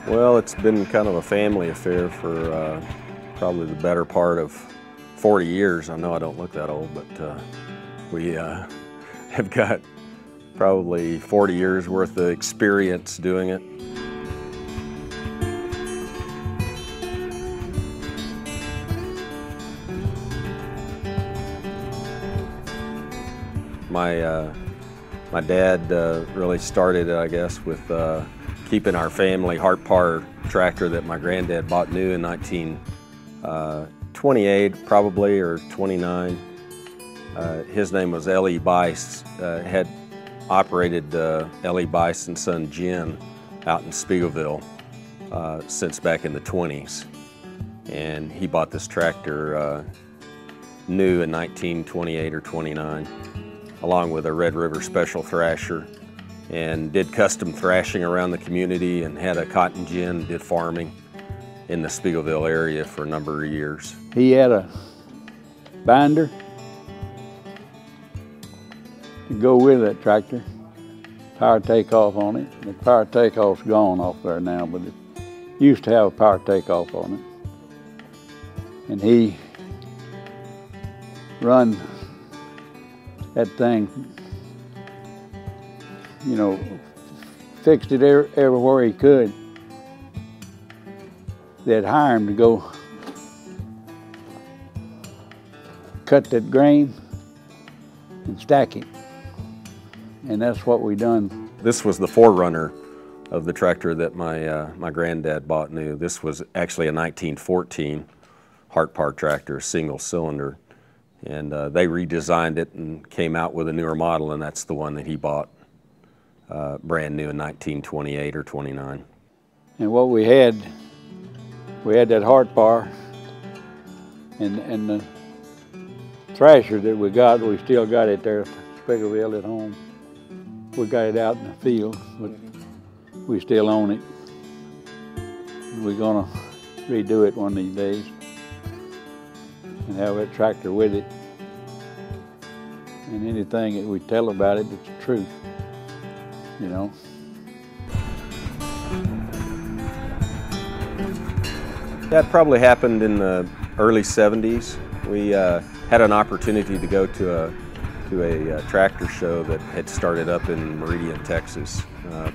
Well, it's been kind of a family affair for probably the better part of 40 years. I know I don't look that old, but we have got probably 40 years worth of experience doing it. My dad really started it, I guess, with keeping our family Hart Par tractor that my granddad bought new in 1928, probably, or 29. His name was L.E. Bice. Had operated L.E. Bice and son Jen out in Spiegelville since back in the 20s. And he bought this tractor new in 1928 or 29, along with a Red River Special Thrasher, and did custom thrashing around the community and had a cotton gin, did farming in the Spiegelville area for a number of years. He had a binder to go with that tractor, power takeoff on it. The power takeoff's gone off there now, but it used to have a power takeoff on it. And he run that thing, you know, fixed it everywhere he could. They'd hire him to go cut that grain and stack it. And that's what we done. This was the forerunner of the tractor that my granddad bought new. This was actually a 1914 Hart Par tractor, single cylinder. And they redesigned it and came out with a newer model, and that's the one that he bought brand new in 1928 or 29. And what we had that Hart Par, and the thrasher that we still got it there at Spiegelville at home. We got it out in the field, but we still own it. We're gonna redo it one of these days and have that tractor with it. And anything that we tell about it, it's the truth, you know. That probably happened in the early 70s. We had an opportunity to go to a tractor show that had started up in Meridian, Texas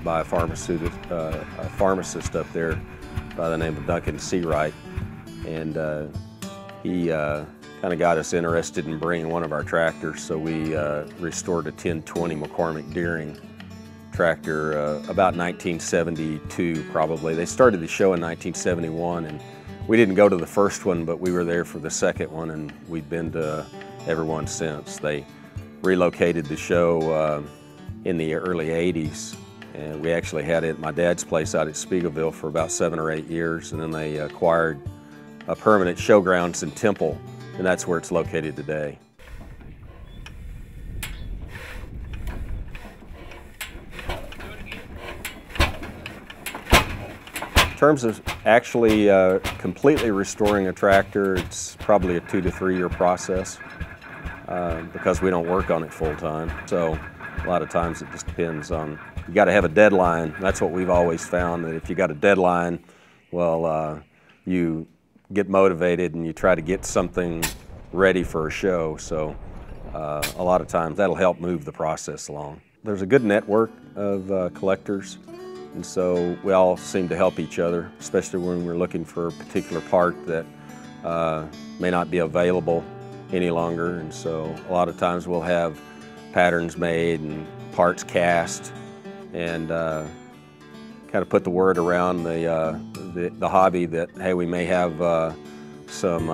by a pharmacist up there by the name of Duncan Seawright. And he kind of got us interested in bringing one of our tractors, so we restored a 1020 McCormick Deering tractor about 1972 probably. They started the show in 1971, and we didn't go to the first one, but we were there for the second one, and we've been to every one since. They relocated the show in the early 80s, and we actually had it at my dad's place out at Spiegelville for about 7 or 8 years, and then they acquired a permanent showgrounds in Temple, and that's where it's located today. In terms of actually completely restoring a tractor, it's probably a 2 to 3 year process because we don't work on it full time. So a lot of times it just depends on, you got to have a deadline. That's what we've always found, that if you got a deadline, well, you get motivated and you try to get something ready for a show. So a lot of times that'll help move the process along. There's a good network of collectors, and so we all seem to help each other, especially when we're looking for a particular part that may not be available any longer. And so a lot of times we'll have patterns made and parts cast, and kind of put the word around the hobby that, hey, we may have some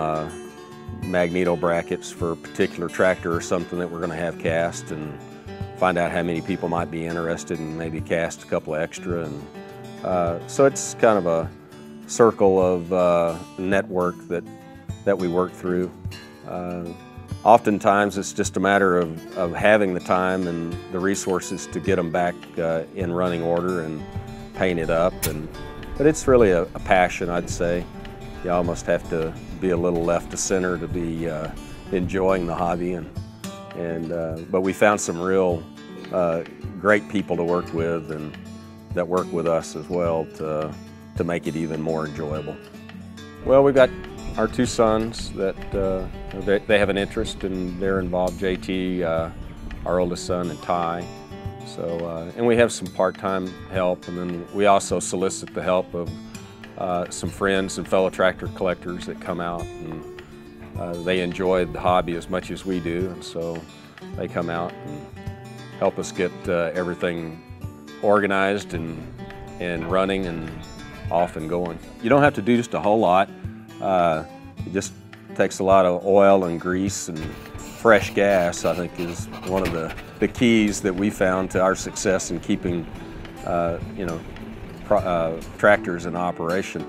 magneto brackets for a particular tractor or something that we're going to have cast, and find out how many people might be interested and maybe cast a couple extra. And so it's kind of a circle of network that we work through. Oftentimes it's just a matter of having the time and the resources to get them back in running order and paint it up. But it's really a passion, I'd say. You almost have to be a little left to center to be enjoying the hobby. But we found some real great people to work with, and that work with us as well to to make it even more enjoyable. Well, we've got our two sons that they have an interest and they're involved. JT, our oldest son, and Ty. So, and we have some part-time help, and then we also solicit the help of some friends and fellow tractor collectors that come out, and they enjoy the hobby as much as we do, and so they come out and help us get everything organized and running and off and going. You don't have to do just a whole lot. It just takes a lot of oil and grease and fresh gas, I think, is one of the keys that we found to our success in keeping tractors in operation.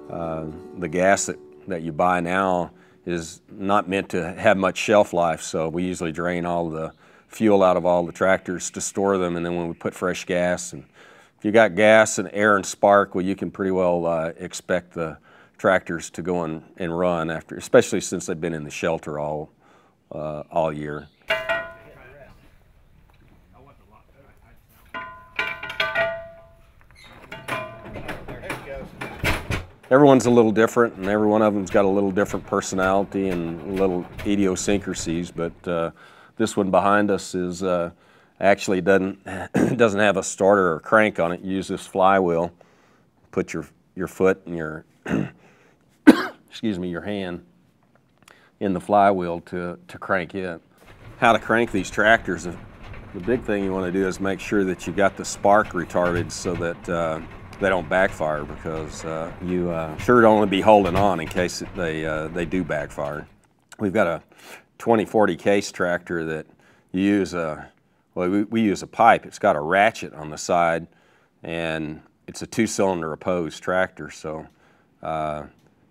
The gas that you buy now is not meant to have much shelf life, so we usually drain all the fuel out of all the tractors to store them, and then when we put fresh gas, and if you got gas and air and spark, well, you can pretty well expect the tractors to go and run after, especially since they've been in the shelter all year. Everyone's a little different, and every one of them's got a little different personality and little idiosyncrasies, but this one behind us is actually doesn't have a starter or crank on it. You use this flywheel, put your foot and your excuse me, your hand in the flywheel to crank it. How to crank these tractors, the big thing you want to do is make sure that you got the spark retarded so that they don't backfire, because you sure don't want to be holding on in case they do backfire. We've got a 2040 case tractor that you use we use a pipe. It's got a ratchet on the side, and it's a 2-cylinder opposed tractor, so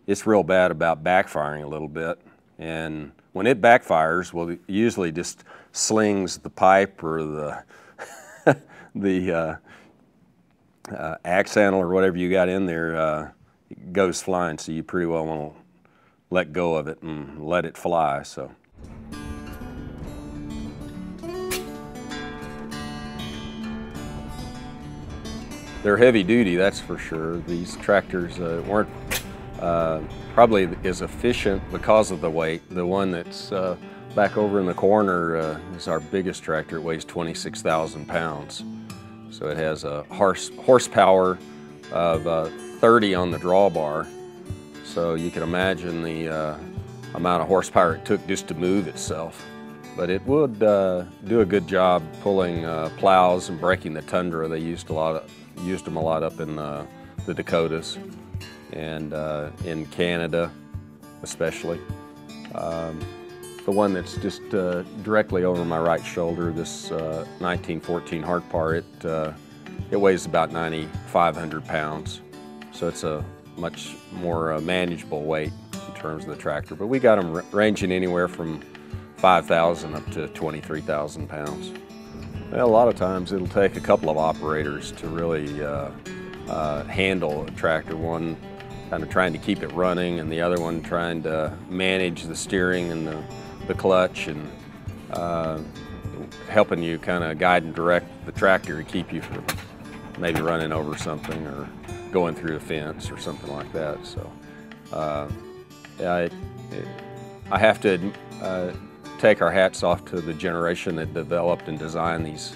it's real bad about backfiring a little bit. And when it backfires, well, it usually just slings the pipe or the axle or whatever you got in there goes flying, so you pretty well want to let go of it and let it fly. So. They're heavy duty, that's for sure. These tractors weren't probably as efficient because of the weight. The one that's back over in the corner is our biggest tractor. It weighs 26,000 pounds. So it has a horsepower of 30 on the drawbar. So you can imagine the amount of horsepower it took just to move itself. But it would do a good job pulling plows and breaking the tundra. They used them a lot up in the Dakotas and in Canada especially. The one that's just directly over my right shoulder, this 1914 Hart-Par, it weighs about 9,500 pounds. So it's a much more manageable weight in terms of the tractor. But we got them ranging anywhere from 5,000 up to 23,000 pounds. Well, a lot of times it'll take a couple of operators to really handle a tractor. One kind of trying to keep it running, and the other one trying to manage the steering and the clutch, and helping you kind of guide and direct the tractor to keep you from maybe running over something or going through a fence or something like that. So yeah, I have to take our hats off to the generation that developed and designed these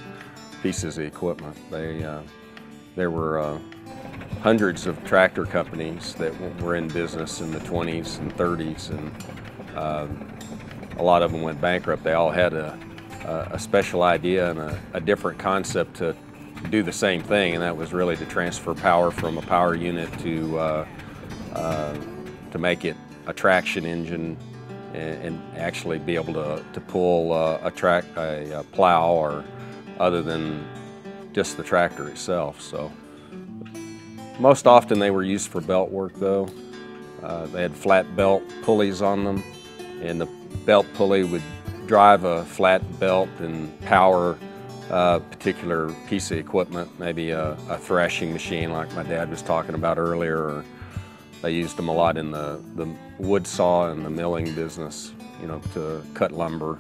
pieces of equipment. There were hundreds of tractor companies that were in business in the 20s and 30s, and a lot of them went bankrupt. They all had a special idea and a different concept to do the same thing, and that was really to transfer power from a power unit to make it a traction engine and actually be able to pull a plow or other than just the tractor itself. So most often they were used for belt work though. They had flat belt pulleys on them, and the belt pulley would drive a flat belt and power a particular piece of equipment, maybe a thrashing machine like my dad was talking about earlier, or they used them a lot in the wood saw and the milling business, you know, to cut lumber,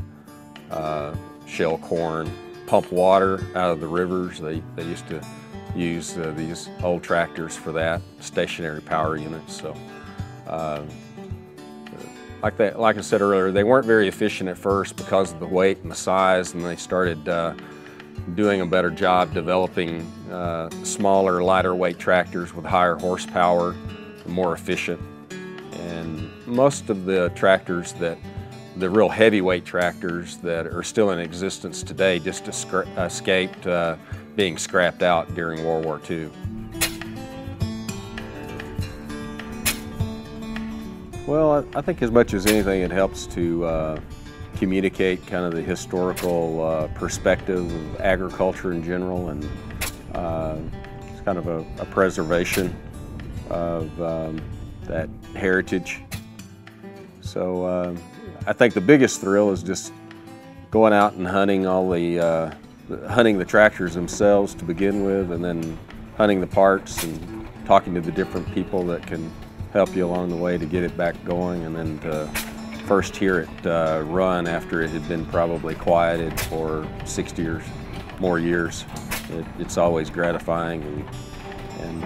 shell corn, pump water out of the rivers. They used to use these old tractors for that, stationary power units. So, like I said earlier, they weren't very efficient at first because of the weight and the size, and they started doing a better job developing smaller, lighter weight tractors with higher horsepower, more efficient. And most of the tractors the real heavyweight tractors that are still in existence today just escaped being scrapped out during World War II. Well, I think as much as anything it helps to communicate kind of the historical perspective of agriculture in general, and it's kind of a preservation of that heritage. So I think the biggest thrill is just going out and hunting hunting the tractors themselves to begin with, and then hunting the parts and talking to the different people that can help you along the way to get it back going, and then to first hear it run after it had been probably quieted for 60 or more years. It's always gratifying, and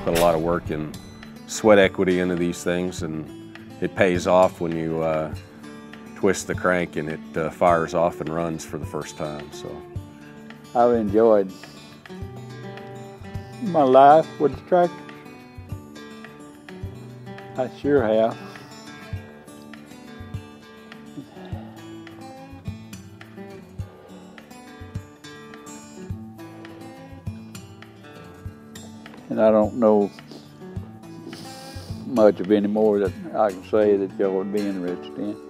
put a lot of work and sweat equity into these things, and it pays off when you twist the crank and it fires off and runs for the first time. So I've enjoyed my life with the tractor. I sure have. And I don't know much of any more that I can say that y'all would be interested in.